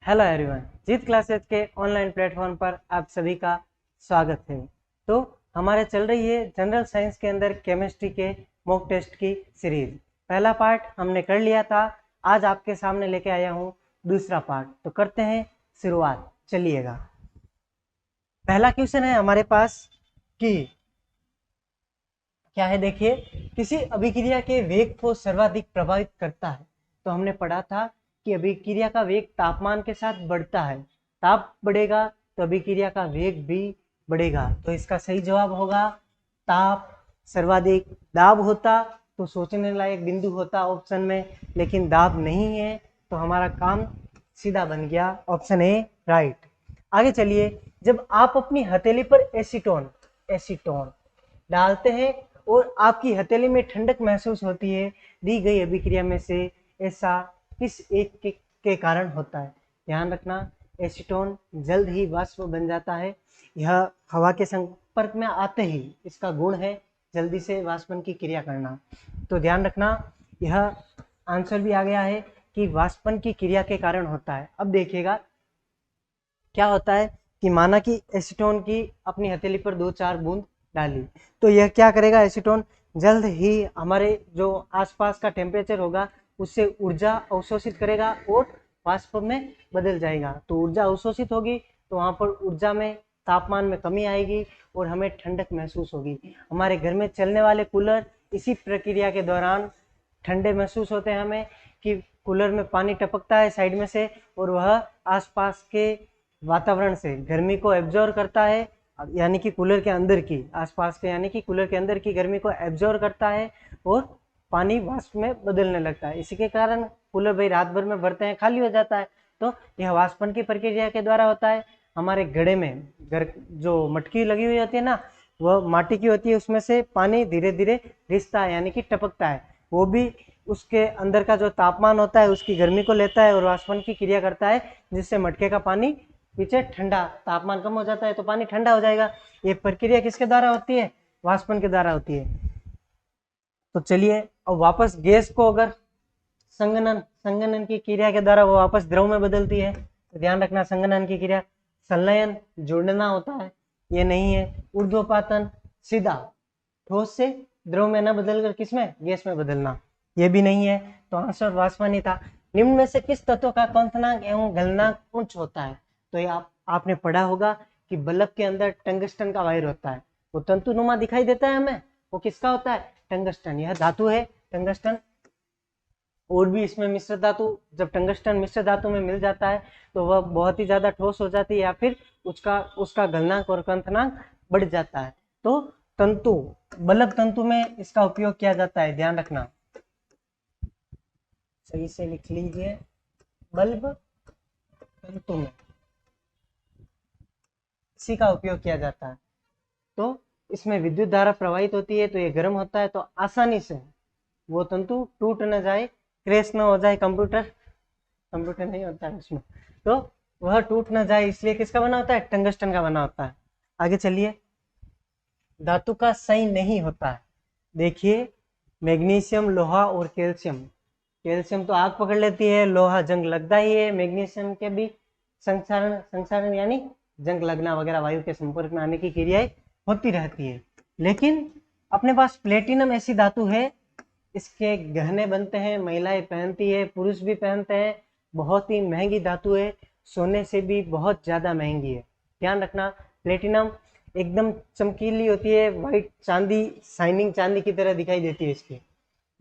Hello everyone, जीत classes के online platform पर आप सभी का स्वागत है। तो हमारे चल रही है जनरल साइंस के अंदर केमिस्ट्री के मॉक टेस्ट की सीरीज। पहला पार्ट हमने कर लिया था, आज आपके सामने लेके आया हूँ दूसरा पार्ट। तो करते हैं शुरुआत, चलिएगा। पहला क्वेश्चन है हमारे पास कि क्या है, देखिए, किसी अभिक्रिया के वेग को सर्वाधिक प्रभावित करता है। तो हमने पढ़ा था कि अभिक्रिया का वेग तापमान के साथ बढ़ता है, ताप बढ़ेगा तो अभिक्रिया का वेग भी बढ़ेगा। तो इसका सही जवाब होगा ताप। सर्वाधिक दाब होता तो सोचने लायक बिंदु होता ऑप्शन में, लेकिन दाब नहीं है तो हमारा काम सीधा बन गया ऑप्शन ए राइट। आगे चलिए, जब आप अपनी हथेली पर एसीटोन एसीटोन डालते हैं और आपकी हथेली में ठंडक महसूस होती है, दी गई अभिक्रिया में से ऐसा किस एक के कारण होता है। ध्यान रखना, एसीटोन जल्द ही वाष्प बन जाता है। यह हवा के संपर्क में आते ही इसका गुण है जल्दी से वाष्पन की क्रिया करना। तो ध्यान रखना, यह आंसर भी आ गया है कि वाष्पन की क्रिया के कारण होता है। अब देखिएगा क्या होता है कि माना कि एसीटोन की अपनी हथेली पर 2-4 बूंद डाली, तो यह क्या करेगा, एसीटोन जल्द ही हमारे जो आसपास का टेम्परेचर होगा उससे ऊर्जा अवशोषित करेगा और वाष्प में बदल जाएगा। तो ऊर्जा अवशोषित होगी तो वहाँ पर ऊर्जा में तापमान में कमी आएगी और हमें ठंडक महसूस होगी। हमारे घर में चलने वाले कूलर इसी प्रक्रिया के दौरान ठंडे महसूस होते हैं हमें, कि कूलर में पानी टपकता है साइड में से और वह आसपास के वातावरण से गर्मी को एब्जॉर्ब करता है, यानी कि कूलर के अंदर की आसपास के यानी कि कूलर के अंदर की गर्मी को एब्जॉर्ब करता है और पानी वाष्प में बदलने लगता है। इसी के कारण कूलर भाई रात भर में भरते हैं, खाली हो जाता है। तो यह वाष्पन की प्रक्रिया के द्वारा होता है। हमारे घड़े में जो मटकी लगी हुई होती है ना, वह माटी की होती है, उसमें से पानी धीरे धीरे रिसता है यानी कि टपकता है। वो भी उसके अंदर का जो तापमान होता है उसकी गर्मी को लेता है और वाष्पन की क्रिया करता है, जिससे मटके का पानी पीछे ठंडा, तापमान कम हो जाता है तो पानी ठंडा हो जाएगा। ये प्रक्रिया किसके द्वारा होती है, वाष्पन के द्वारा होती है। तो चलिए अब वापस गैस को अगर संघनन की क्रिया के द्वारा वो वापस द्रव में बदलती है, तो ध्यान रखना संघनन की क्रिया संलयन जुड़ना होता है, ये नहीं है। ऊर्ध्वपातन सीधा ठोस से द्रव में न बदलकर किसमें, गैस में बदलना, ये भी नहीं है। तो आंसर वाष्पन ही था। निम्न में से किस तत्व का क्वथनांक एवं गलनांक उच्च होता है। तो ये आपने पढ़ा होगा कि बल्ब के अंदर टंगस्टन का वायर होता है, वो तंतुनुमा दिखाई देता है हमें, वो किसका होता है, टंगस्टन। यह धातु है टंगस्टन। और भी इसमें मिश्र धातु, जब टंगस्टन मिश्र धातु में मिल जाता है तो वह बहुत ही ज्यादा ठोस हो जाती है या फिर उसका गलनांक और क्वथनांक बढ़ जाता है। तो तंतु, बल्ब तंतु में इसका उपयोग किया जाता है, ध्यान रखना, सही से लिख लीजिए, बल्ब तंतु में इसी का उपयोग किया जाता है। तो इसमें विद्युत धारा प्रवाहित होती है, तो ये गर्म होता है तो आसानी से वो तंतु टूट न जाए, क्रैश न हो जाए, कंप्यूटर नहीं होता है उसमें, तो वह टूट न जाए, इसलिए किसका बना होता है, टंगस्टन का बना होता है। आगे चलिए, धातु का सही नहीं होता है। देखिए, मैग्नीशियम, लोहा और कैल्शियम। कैल्शियम तो आग पकड़ लेती है, लोहा जंग लगता ही है, मैग्नीशियम के भी संक्षारण यानी जंग लगना वगैरह, वायु के संपर्क में आने की क्रियाएं होती रहती है। लेकिन अपने पास प्लेटिनम ऐसी धातु है, इसके गहने बनते हैं, महिलाएं पहनती है, पुरुष भी पहनते हैं, बहुत ही महंगी धातु है, सोने से भी बहुत ज्यादा महंगी है। ध्यान रखना, प्लेटिनम एकदम चमकीली होती है, व्हाइट चांदी, शाइनिंग चांदी की तरह दिखाई देती है, इसकी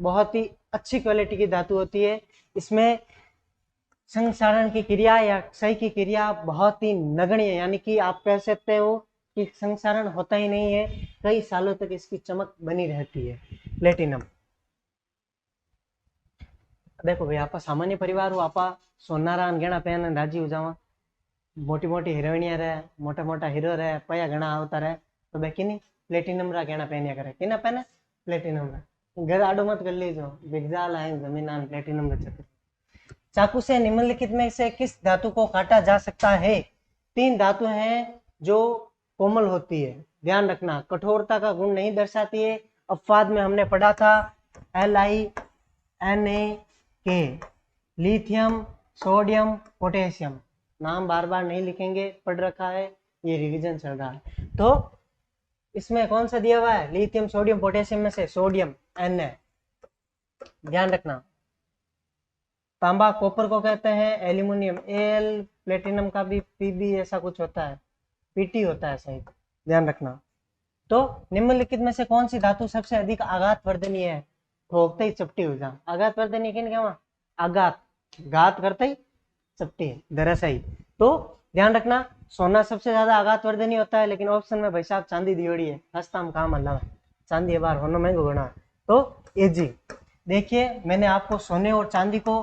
बहुत ही अच्छी क्वालिटी की धातु होती है। इसमें संक्षारण की क्रिया या क्षय की क्रिया बहुत ही नगण्य, यानी कि आप कह सकते हो कि संक्षारण होता ही नहीं है, कई सालों तक इसकी चमक बनी रहती है प्लेटिनम। देखो भाई, आप सामान्य परिवार हो, आप सोनारा गहना पहन राजी हो जावा, मोटी मोटी हीरोइनिया रहे, मोटा मोटा हीरो रहे, पया घना आवता रहे, तो बेकी नहीं प्लेटिनम रा गहना पहनिया करे, किना पहने, प्लेटिनम रा। घर आडो मत कर लीजो, बिगजा लाए जमीन प्लेटिनम रा चक्कर। चाकू से निम्नलिखित में से किस धातु को काटा जा सकता है। 3 धातु हैं जो कोमल होती है, ध्यान रखना, कठोरता का गुण नहीं दर्शाती है। अपवाद में हमने पढ़ा था LiNa के, लिथियम, सोडियम, पोटेशियम, नाम बार बार नहीं लिखेंगे, पढ़ रखा है, ये रिवीजन चल रहा है। तो इसमें कौन सा दिया हुआ है, लिथियम सोडियम पोटेशियम में से सोडियम Na, ध्यान रखना। तांबा कॉपर को कहते हैं एल्यूमिनियम Al, प्लेटिनम का भी Pb ऐसा कुछ होता है, Pt होता है शायद, ध्यान रखना। तो निम्नलिखित में से कौन सी धातु सबसे अधिक आघात वर्धनीय है, ठोकते ही चपटी हो जा। आघात वर्धनीय किन क्या, आघात घात करते ही चपटी है, दरअसल। तो ध्यान रखना, सोना सबसे ज्यादा आघात वर्धनीय होता है, लेकिन ऑप्शन में भाई साहब चांदी दियोड़ी है, हस्ता में काम अल्लाह, चांदी बार होना महंगो बना। तो Ag, देखिए मैंने आपको सोने और चांदी को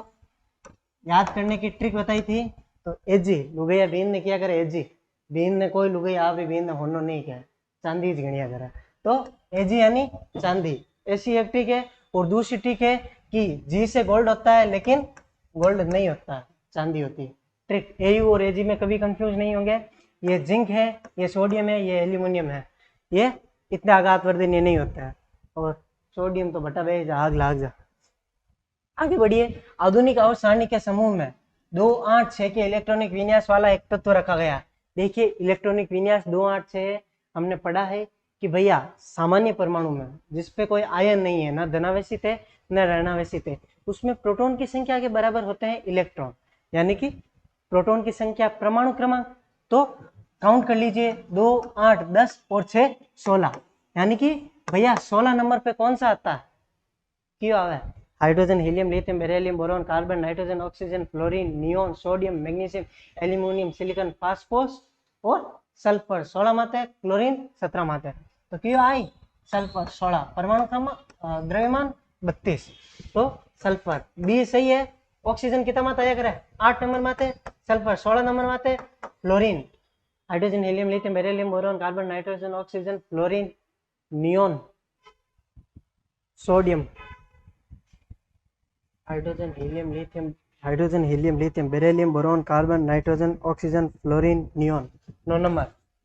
याद करने की ट्रिक बताई थी। तो Ag लुगैया बीन ने किया करे, Ag बीन ने कोई लुगैया आ भी बीन ने होनो नहीं किया, चांदी गणिया करे। तो Ag यानी चांदी, ऐसी एक ट्रिक है। और दूसरी ट्रिक है कि जी से गोल्ड होता है लेकिन गोल्ड नहीं होता, चांदी होती है। ट्रिक Au और Ag में कभी कंफ्यूज नहीं होंगे, ये जिंक है, ये सोडियम है, ये एल्यूमिनियम है, ये इतने आघात वर्धनीय नहीं होता है। और सोडियम तो बटा बे आग लाग जा। आगे बढ़िए, आधुनिक आवर्त सारणी के समूह में 2, 8, 6 के इलेक्ट्रॉनिक विन्यास वाला एक तत्व रखा गया। देखिए इलेक्ट्रॉनिक विन्यास 2, 8, 6 हमने पढ़ा है कि भैया सामान्य परमाणु में जिसपे कोई आयन नहीं है, ना धनावेशित है न ऋणावेशित है, उसमें प्रोटॉन की संख्या के बराबर होते हैं इलेक्ट्रॉन, यानी कि प्रोटॉन की संख्या परमाणु क्रमांक। तो काउंट कर लीजिए, 2, 8, 10 और 6, 16, यानी कि भैया 16 नंबर पे कौन सा आता है, क्यों आवे, hydrogen, helium, lithium, beryllium, boron, carbon, nitrogen, oxygen, fluorine, neon, sodium, magnesium, aluminium, silicon, phosphorus और सल्फर 16 माते, क्लोरीन 17 माते। तो क्यों आई, सल्फर 16, परमाणु क्रमांक द्रव्यमान 32, तो सल्फर बी सही है। ऑक्सीजन कितना माता आया करे, 8 नंबर माते, सल्फर 16 नंबर माते, fluorine, hydrogen, helium, lithium, beryllium, boron, carbon, nitrogen, oxygen, fluorine, neon, sodium, hydrogen, helium, lithium, beryllium, boron, carbon, nitrogen, oxygen, fluorine, neon 9 number,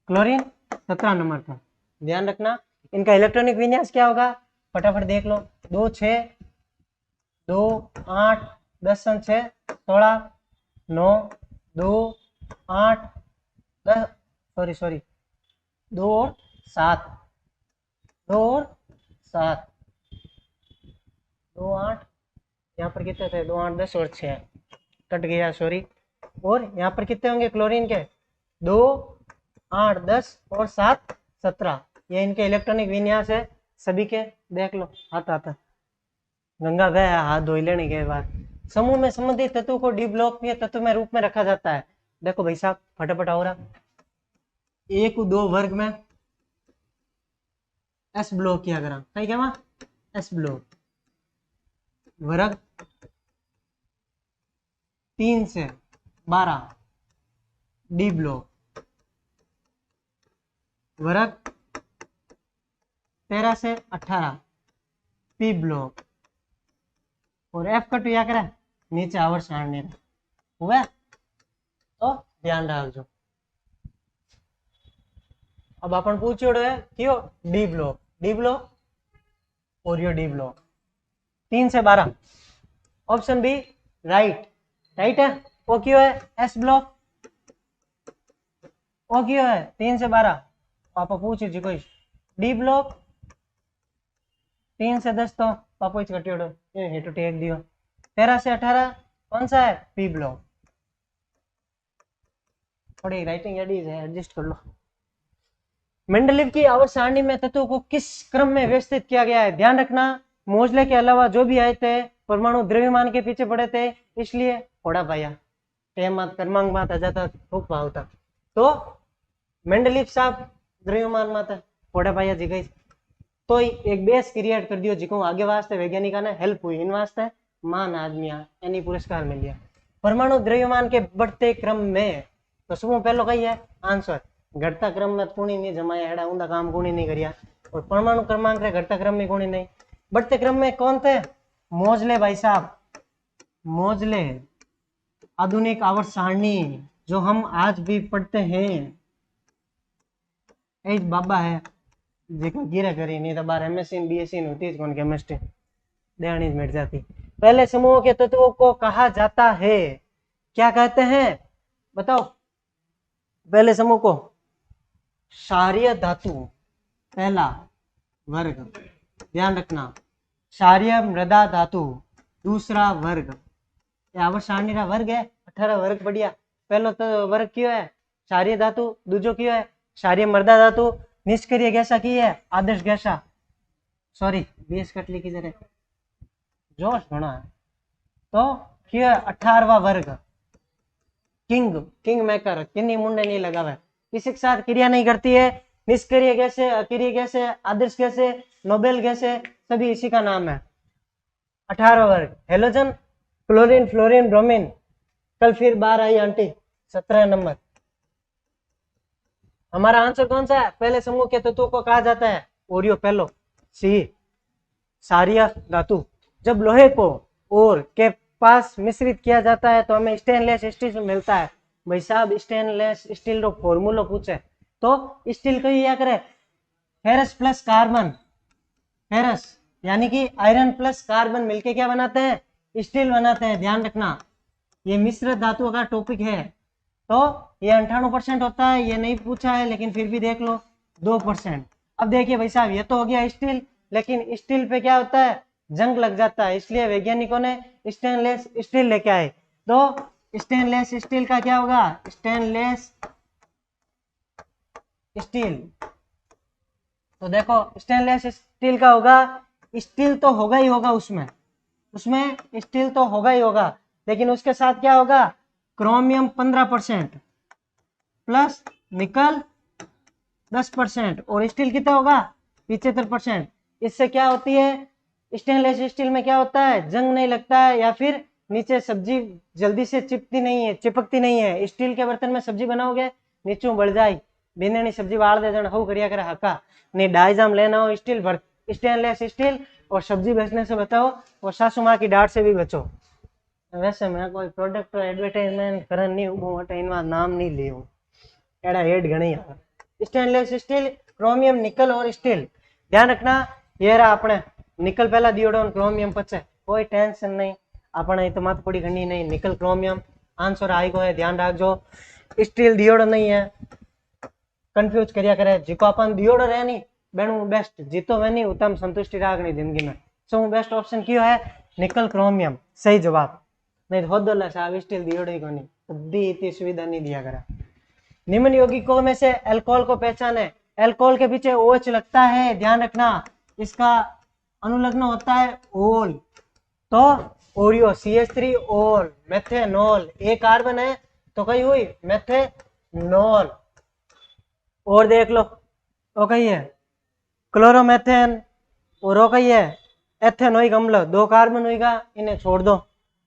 chlorine 17 number था। ध्यान रखना, इनका इलेक्ट्रॉनिक विन्यास क्या होगा, फटाफट देख लो, 2, 6, 2, 8, 10, 6, 16, 9, 2, 8, 10, सॉरी 2 और 7, 2 और 7, 2, 8, यहाँ पर कितने थे, 2, 8, 10 और 6 कट गया, सॉरी। और यहाँ पर कितने होंगे क्लोरीन के, 2, 8, 10 और 7, 17, ये इनके इलेक्ट्रॉनिक विन्यास है सभी के, देख लो आता गंगा गया हाथ धो लेने के बाद। समूह में संबंधित तत्व को डी ब्लॉक तत्व में रूप में रखा जाता है। देखो भाई साहब फटाफट हो रहा, 1 2 वर्ग में एस ब्लॉक किया करा, कहीं क्या एस ब्लॉक, वर्ग 3 से 12 डी ब्लॉक, वर्ग 13 से 18 पी ब्लॉक, और एफ कट या करे नीचे आवर्त सारणी हुआ, तो ध्यान रखो। अब अपन पूछो है क्यों डी ब्लॉक और यो डी ब्लॉक 3 से 12, ऑप्शन बी राइट है। वो क्यों है एस ब्लॉक, वो क्यों है 3 से 12, पापा पूछे जी कोई डी ब्लॉक 3 से 10 तो पापा कटियोड़ो ये हेटो टेक दियो, 13 से 18 कौन सा है पी ब्लॉक, थोड़ी राइटिंग एडीज है एडजस्ट कर लो। मेंडलीव की आवर्त सारणी में तत्वों को किस क्रम में व्यवस्थित किया गया है, ध्यान रखना मोजले के अलावा जो भी आए थे परमाणु द्रव्यमान के पीछे पड़े थे, इसलिए थोड़ा पाया टेम मत क्रमांक मत आ जाता खूब भाव था। तो मेंडलीव साहब द्रव्यमान मत थोड़ा पाया जी गई, तो एक बेस क्रिएट कर दियो जिको आगे वास्ते वैज्ञानिक ने हेल्प हुई, इन वास्ते मान आदमी यानी पुरस्कार मिल गया। परमाणु द्रव्यमान के बढ़ते क्रम में तो समूह पहलो कही है आंसर, घटता क्रम में कुणी नहीं जमाया एड़ा ऊंधा काम कुणी नहीं करिया, और परमाणु क्रमांक रे घटता क्रम में कुणी नहीं, बढ़ते क्रम में कौन थे मोजले भाई साहब, मोजले आधुनिक आवर्त सारणी जो हम आज भी पढ़ते हैं, एक बाबा है जेको गिरा करी नहीं तो बार एमएससी बीएससी होती है कौन केमिस्ट्री देनी मिट जाती। पहले समूह के तत्वों को कहा जाता है, क्या कहते हैं बताओ पहले समूह को। क्षारीय धातु पहला वर्ग, ध्यान रखना। क्षारीय मृदा धातु दूसरा वर्ग। यहाँ पर सारणी रा वर्ग है 18 वर्ग बढ़िया। पहलो तो वर्ग क्यों है क्षारीय धातु, दूजो क्यों है क्षारीय मृदा धातु, निष्क्रिय गैसा की है आदर्श गैसा, सॉरी बीएस कटली की जरे जोश होना है। तो क्यों है 18वां वर्ग। किंग, किंग मेकर, किन्नी मुंडे नहीं लगावे, किसी के साथ क्रिया नहीं करती है। निष्क्रिय गैसे, अक्रिय गैसे, आदर्श गैसे, नोबेल गैसे, सभी इसी का नाम है। 18 वर्ग। Halogen, chlorine, fluorine, bromine. कल फिर बार आई आंटी 17 नंबर। हमारा आंसर कौन सा है? पहले समूह के तत्वों को कहा जाता है ओरियो पहलो सी क्षारीय धातु। जब लोहे को और के पास मिश्रित किया जाता है तो हमें स्टेनलेस स्टील मिलता है। भाई साहब स्टेनलेस स्टील रो फॉर्मूला पूछे तो स्टील को क्या करे फेरस प्लस कार्बन, फेरस यानी कि आयरन प्लस कार्बन मिलके क्या बनाते हैं स्टील बनाते हैं। ध्यान रखना ये मिश्र धातुओं का टॉपिक है। तो ये 98% होता है, ये नहीं पूछा है लेकिन फिर भी देख लो 2%। अब देखिए भाई साहब ये तो हो गया स्टील, लेकिन स्टील पे क्या होता है जंग लग जाता है, इसलिए वैज्ञानिकों ने स्टेनलेस स्टील लेके आए। तो स्टेनलेस स्टील का क्या होगा स्टेनलेस स्टील। तो देखो स्टेनलेस स्टील का होगा, स्टील तो होगा ही होगा, उसमें स्टील तो होगा ही होगा, लेकिन उसके साथ क्या होगा क्रोमियम 15% प्लस निकल 10% और स्टील कितना होगा 75%। इससे क्या होती है स्टेनलेस स्टील में क्या होता है जंग नहीं लगता है, या फिर नीचे सब्जी जल्दी से चिपकती नहीं है। स्टील के बर्तन में सब्जी बनाओगे नीचू बढ़ जाए, बिना सब्जी वाड़ दे जन हु करिया करे हका नहीं। डाइजाम लेना हो स्टेनलेस स्टील और सब्जी बेचने से बचाओ और सासू माँ की डांट से भी बचो। वैसे मैं कोई प्रोडक्ट एडवर्टाइजमेंट करन नहीं हूँ, इनका नाम नहीं ले हूँ एड़ा हेड घणी स्टेनलेस स्टील, क्रोमियम, निकल और स्टील। ध्यान रखना ये रहा अपने निकल पहला दियोड़ो क्रोमियम पचे, कोई टेंशन नहीं अपने तो मत पड़ी घनी नहीं। निकल क्रोमियम आंसर आई गो है, ध्यान रखो। स्टील दियोड़ो नहीं है, कंफ्यूज करिया करे। जिको अपन दियोड़ो रहे नहीं बेनु बेस्ट, जीतो वे नहीं उतम संतुष्टि राखनी जिंदगी में। सो बेस्ट ऑप्शन क्यों है निकल क्रोमियम सही जवाब। नहीं हो दो साहब स्टील दियोड़ो ही को नहीं, बुद्धि इतनी सुविधा नहीं दिया करा। निम्न यौगिकों में से अल्कोहल को पहचाने। अल्कोहल के पीछे OH लगता है, ध्यान रखना इसका अनुलग्न होता है ओल। तो ओरियो CH3 ओल, मेथेनॉल एक कार्बन है तो कही हुई मेथेनॉल। और देख लो वो कही है क्लोरोमेथेन और वो कही है एथेनोइक अम्ल, 2 कार्बन होगा इन्हें छोड़ दो।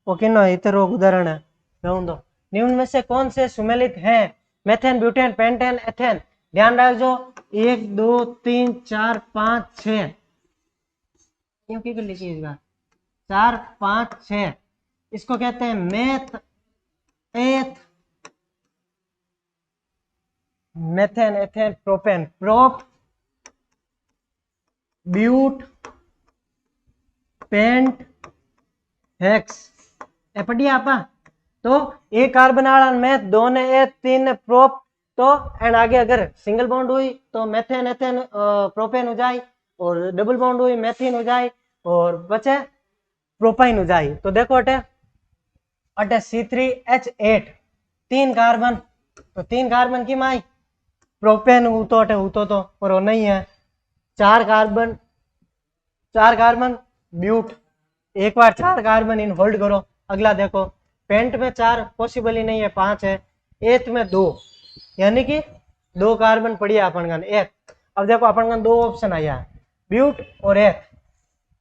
वो किनो इतर उदाहरण है रहूं दो। निम्न में से कौन से सुमेलित हैं मेथेन, ब्यूटेन, पेंटेन, एथेन। ध्यान रखो 1 2 3 4 5 6 क्यों की लिखिएगा 4 5 6 इसको कहते हैं meth eth methane, ethane, propane, prop, but, pent, hex. ए पढ़िया आपा तो एक कार्बन आड़ा मेथ, 2 ने एथ, 3 ने प्रोप। तो एंड आगे अगर सिंगल बॉन्ड हुई तो मेथेन एथेन प्रोपेन हो जाए, और डबल बॉन्ड हुई मेथिन हो जाए, और बचे प्रोपाइन हो जाए। तो देखो अटे अटे C3H8 3 कार्बन, तो 3 कार्बन की माई प्रोपेन उतो अटे उतो तो पर वो नहीं है। 4 कार्बन ब्यूट, एक बार 4 कार्बन इन होल्ड करो। अगला देखो पेंट में 4 पॉसिबल ही नहीं है, 5 है। एथ में 2 यानी कि 2 कार्बन पड़ी है अपन गन एथ। अब देखो अपन गन 2 ऑप्शन आया ब्यूट और एथ।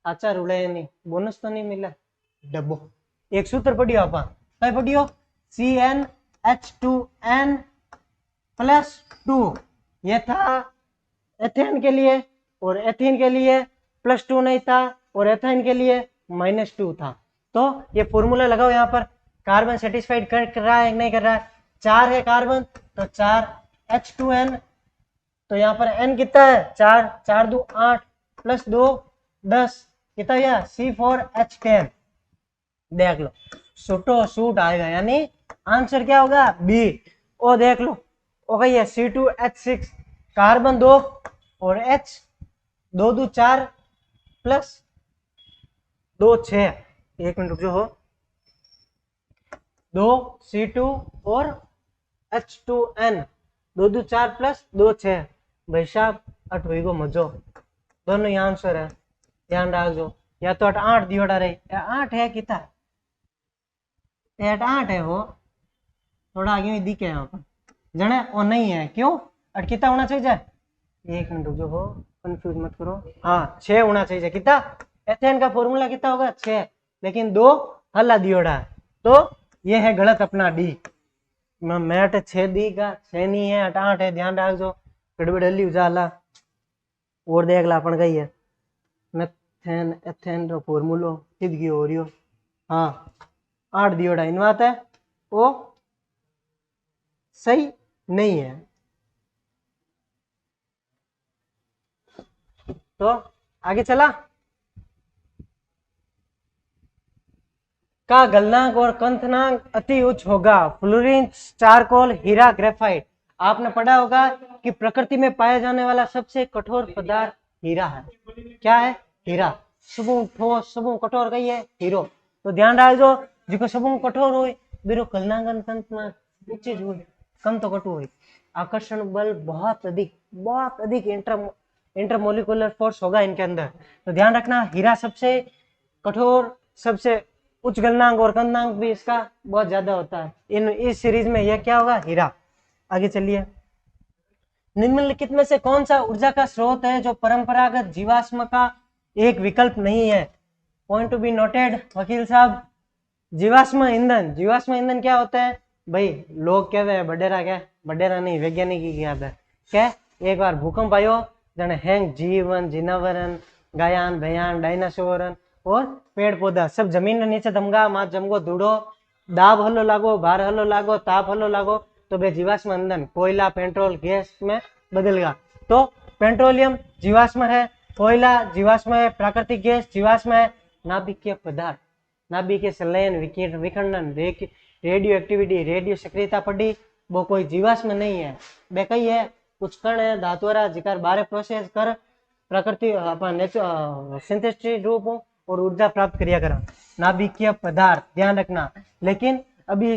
अच्छा रुले नहीं बोनस तो नहीं मिला डब्बो। एक सूत्र पढ़ियो आपा क्या पढ़ियो CnH2n +2 ये था एथेन के लिए, और एथीन के लिए +2 नहीं था, और एथेन के लिए -2 था। तो ये फॉर्मूला लगाओ यहाँ पर। कार्बन सेटिस्फाइड कर रहा है नहीं कर रहा है। 4 है कार्बन तो 4 H2n, तो यहाँ पर n कितना है 4 4 2 8 +2 10 कितना हुआ C4H10। देख लो सूटो सूट आएगा यानी आंसर क्या होगा? बी। ओ देख लो, ओ गई है C2H6, कार्बन 2 और H, 2 2 4 प्लस 2 6। एक मिनट रुक जो हो, 2 C2 और H2N, 2 2 4 प्लस 2 6। भाई साहब अट हुई को मजो, दोनों ही आंसर है, ध्यान रखो। या तो अट 8 दियोड़ा रही, 8 है कितना? 8 है वो, थोड़ा आगे में दिखे यहाँ पर जने वो नहीं है, क्यों? अट कितना होना चाहिए? एक मिनट रुक जो हो, कंफ्यूज मत करो। हाँ 6 होना चाहिए। कितना? एथेन का फॉर्मूला कितना होगा? 6, लेकिन 2 हल्ला दियोड़ा है, तो ये है गलत अपना डी। मैं अट 6 दी का 6 नहीं है, अट 8 है, ध्यान रखो। गड़बड़ हल्ली उजाला और देख ला अपन गई है मेथेन एथेन रो फॉर्मूलो किद गयो हो रियो। हाँ 8 दियोड़ा इन बात है, वो सही नहीं है। तो आगे चला, का गलनांक और कंथनांक अति उच्च होगा? फ्लोरीन, चारकोल, हीरा, ग्रेफाइट। आपने पढ़ा होगा कि प्रकृति में पाया जाने वाला सबसे कठोर पदार्थ हीरा है। क्या है? हीरा। सबू ठोस सबू कठोर कही है हीरो। तो ध्यान रखो, जो सबू कठोर हो बिरो गलनांक कंथनांक ऊंचे हो, कम तो कटु हो। आकर्षण बल बहुत अधिक इंटरमोलिकुलर फोर्स होगा इनके अंदर। तो ध्यान रखना, हीरा सबसे कठोर, सबसे उच्च गलनांक और कंदनांक भी इसका बहुत ज्यादा होता है। इस सीरीज में यह क्या होगा? हीरा। आगे चलिए, निम्नलिखित में से कौन सा ऊर्जा का स्रोत है जो परंपरागत जीवाश्म का एक विकल्प नहीं है? पॉइंट टू बी नोटेड वकील साहब। जीवाश्म ईंधन क्या होता है भाई? लोग कहते हैं बडेरा, क्या बडेरा नहीं, वैज्ञानिक की याद है क्या? एक बार भूकंप आयो जने हैंग जीवन जिनावरन गायान भयान डायनासोरन और पेड़ पौधा सब जमीन ने नीचे धमगा, मात जमगो धूड़ो, दाब हलो लागो, भार हलो लागो, ताप हलो लागो, तो बे जीवाश्म ईंधन कोयला पेट्रोल गैस में बदलेगा। तो पेट्रोलियम जीवाश्म है, कोयला जीवाश्म है, प्राकृतिक गैस जीवाश्म है, नाभिकीय पदार्थ, नाभिकीय संलयन, विखंडन, रेडियो एक्टिविटी, रेडियो सक्रियता पड़ी, वो कोई जीवाश्म नहीं है। बे कई है कुछ कण है धातुरा जिकार बारे प्रोसेस कर प्रकृति अपन सिंथेटिक रूप और ऊर्जा प्राप्त करिया करा, नाभिकीय पदार्थ, ध्यान रखना। लेकिन अभी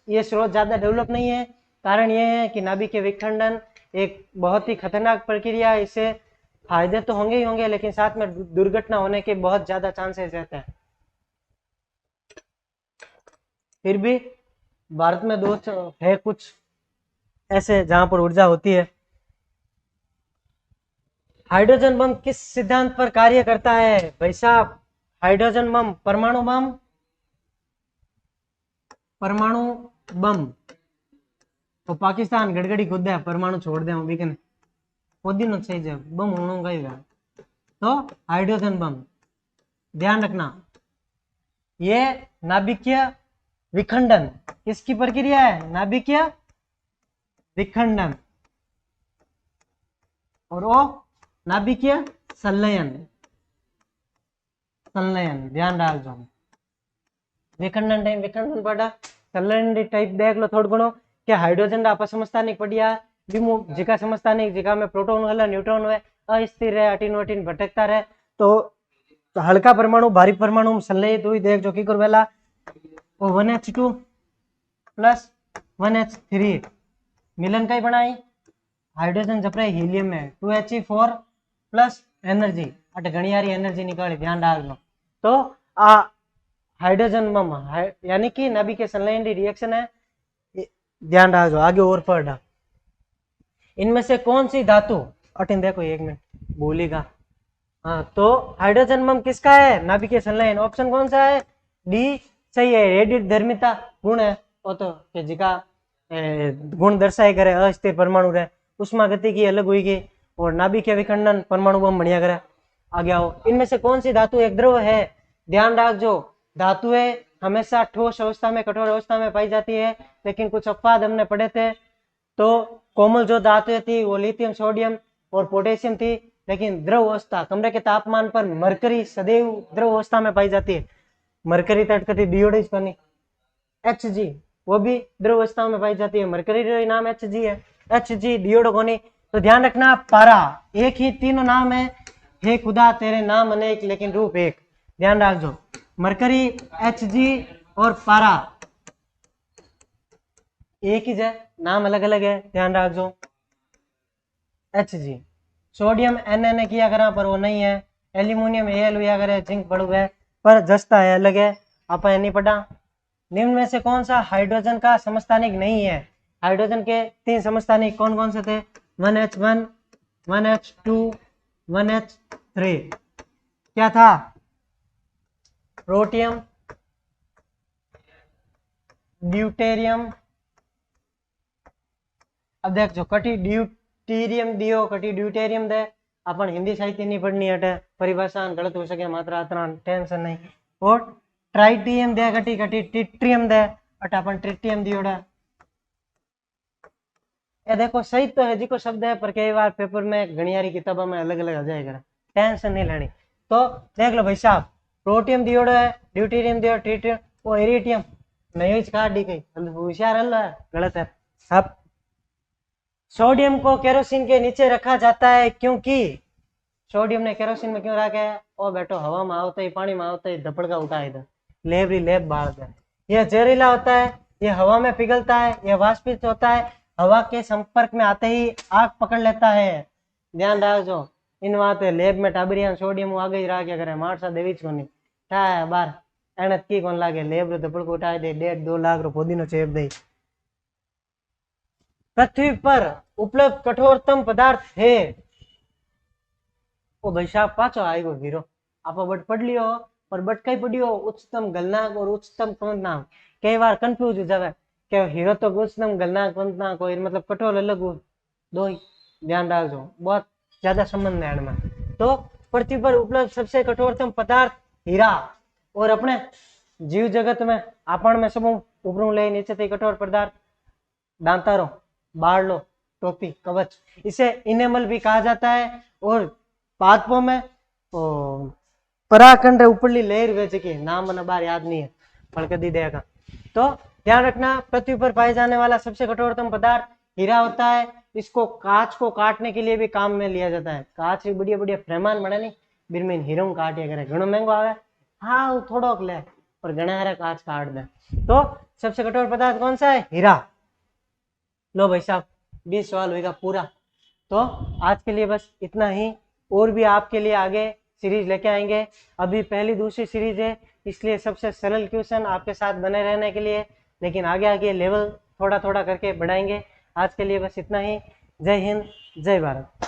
ये स्रोत ज्यादा डेवलप नहीं है, कारण ये है कि नाभिकीय विखंडन एक बहुत ही खतरनाक प्रक्रिया है। इससे फायदे तो होंगे ही होंगे, लेकिन साथ में दुर्घटना होने के बहुत ज्यादा चांसेस रहते हैं। फिर भी भारत में दोस्त है कुछ ऐसे जहां पर ऊर्जा होती है। हाइड्रोजन बम किस सिद्धांत पर कार्य करता है भाई साहब? हाइड्रोजन बम परमाणु बम तो पाकिस्तान गड़गड़ी खुद है, परमाणु छोड़ दे वीकन दिन सही जब बम होगा ही। तो हाइड्रोजन बम, ध्यान रखना, ये नाभिकीय विखंडन किसकी प्रक्रिया है? नाभिकीय विखंडन, और वो नाभिकीय संलयन, ध्यान रख दो। विखंडन पड़ा, संलयन टाइप देख लो थोड़ा घणो। क्या हाइड्रोजन आप समस्थानिक पढ़िया विमु जिका समस्थानिक जिका में प्रोटॉन हला न्यूट्रॉन हुए अस्थिर रहे, अटीन वटीन भटकता रहे, तो हल्का परमाणु भारी परमाणु में संलयित हुई। देख जो की कर वेला 1H2 प्लस 1H3 मिलन कई बनाई हाइड्रोजन जपराई हीलियम में 2He4 प्लस एनर्जी अट घणियारी एनर्जी निकाली, ध्यान डाल लो। तो आ हाइड्रोजन बम यानी कि नाभिकीय संलयन रिएक्शन है, ध्यान डाल दो। आगे और पढ़ा, इनमें से कौन सी धातु अटिन देखो एक मिनट भूलेगा। हाँ तो हाइड्रोजन बम किसका है? नाभिकीय संलयन। ऑप्शन कौन सा है? डी सही है। रेडियो धर्मिता गुण है वो तो कि जिका गुण दर्शाए करे अस्थिर परमाणु रहे, उष्मा गति की अलग हुई और नाभिकीय विखंडन परमाणु बम बढ़िया करे। आगे आओ, इनमें से कौन सी धातु एक द्रव है? ध्यान रखो, धातुएं हमेशा ठोस अवस्था में कठोर अवस्था में पाई जाती है, लेकिन कुछ अपवाद हमने पढ़े थे। तो कोमल जो धातुएं थी वो लिथियम सोडियम और पोटेशियम थी, लेकिन द्रव अवस्था कमरे के तापमान पर मरकरी सदैव द्रव अवस्था में पाई जाती है। मरकरी तटकती डिओडिस करनी Hg वो भी द्रव अवस्थाओं में पाई जाती है। मरकरी का नाम Hg है, Hg दियोड़ कोनी। तो ध्यान रखना पारा एक ही, तीनों नाम है, हे खुदा तेरे नाम अनेक लेकिन रूप एक। ध्यान रखो मरकरी, Hg और पारा एक ही है, नाम अलग अलग है, ध्यान रखो। Hg सोडियम Na किया करा पर वो नहीं है, एल्यूमिनियम Al हुआ करे, जिंक बड़ू है पर जस्ता है अलग है, आप नहीं पढ़ा। निम्न में से कौन सा हाइड्रोजन का समस्थानिक नहीं है? हाइड्रोजन के 3 समस्थानिक कौन कौन से थे? 1H1, 1H2, 1H3। क्या था? Protium, deuterium. अब देख जो कटी ड्यूटेरियम दियो, कटी ड्यूटेरियम दे, अपन हिंदी साहित्य नहीं पढ़नी हटे, परिभाषा गलत हो सके, मात्रा इतना टेंशन नहीं। और ट्राइटियम दे, कटी कटी ट्रिटियम दे, अट अपन ट्रिटियम दियोड़ा। ये देखो सही तो है जी को शब्द है, पर कई बार पेपर में गणियारी किताबों में अलग अलग आ जाएगा, टेंशन नहीं लेनी। तो देख लो भाई साहब, प्रोटियम दियोड़ा है, ड्यूटेरियम दियो, ट्रिटियम, वो एरिटियम नहीं काट दी गई, होशियार है, गलत है। अब सोडियम को केरोसिन के नीचे रखा जाता है क्योंकि सोडियम ने केरोसिन में क्यों रखा है? ओ बेटो हवा में आवते ही, पानी में आवते ही धपड़का उठा इधर लेब री लेब बाढ़ दे। यह जहरीला होता है, यह हवा में पिघलता है, यह वाष्पित होता है, हवा के संपर्क में आते ही आग पकड़ लेता है। ध्यान रखो इन बात है, लेब में टाबरिया सोडियम आगे ही रहा क्या करे, मारसा देवी को नहीं था बार एनत की कौन लागे, लेब रो धपड़को उठाए दे, 1.5-2 लाख रो पोदीनो चेप दे। पृथ्वी पर उपलब्ध कठोरतम पदार्थ है, ओ भाई साहब पाचो आएगो हीरो, आप बट पढ़ लियो, पर बट कई पढ़ियो उच्चतम गलनांक और उच्चतम क्वथनांक, कई बार कंफ्यूज हो जावे कि हीरो तो उच्चतम गलनांक क्वथनांक कोई मतलब कठोर अलग हो, दो ही ध्यान रखो, बहुत ज्यादा संबंध है इनमें। तो पृथ्वी पर उपलब्ध सबसे कठोरतम पदार्थ हीरा, और अपने जीव जगत में आपण में सब ऊपरों ले नीचे से कठोर पदार्थ दांतारो, बारलो, टोपी, कवच, इसे इनेमल भी कहा जाता है। और पादपों में पराखंड ऊपरली लेयर वे की नाम मैंने बार याद नहीं है, पढ़ दी देगा। तो ध्यान रखना पृथ्वी पर पाए जाने वाला सबसे कठोरतम पदार्थ हीरा होता है। इसको कांच को काटने के लिए भी काम में लिया जाता है, कांच भी बढ़िया बढ़िया फ्रेमान बने नहीं बिरमीन हीरो काटिया करे, घणो महंगो आवे, हाँ वो थोड़ोक ले पर घना हारे कांच काट दे। तो सबसे कठोर पदार्थ कौन सा है? हीरा। लो भाई साहब 20 सवाल होगा पूरा। तो आज के लिए बस इतना ही, और भी आपके लिए आगे सीरीज लेके आएंगे। अभी पहली दूसरी सीरीज है, इसलिए सबसे सरल क्वेश्चन आपके साथ बने रहने के लिए, लेकिन आगे आगे लेवल थोड़ा थोड़ा करके बढ़ाएंगे। आज के लिए बस इतना ही। जय हिंद, जय भारत।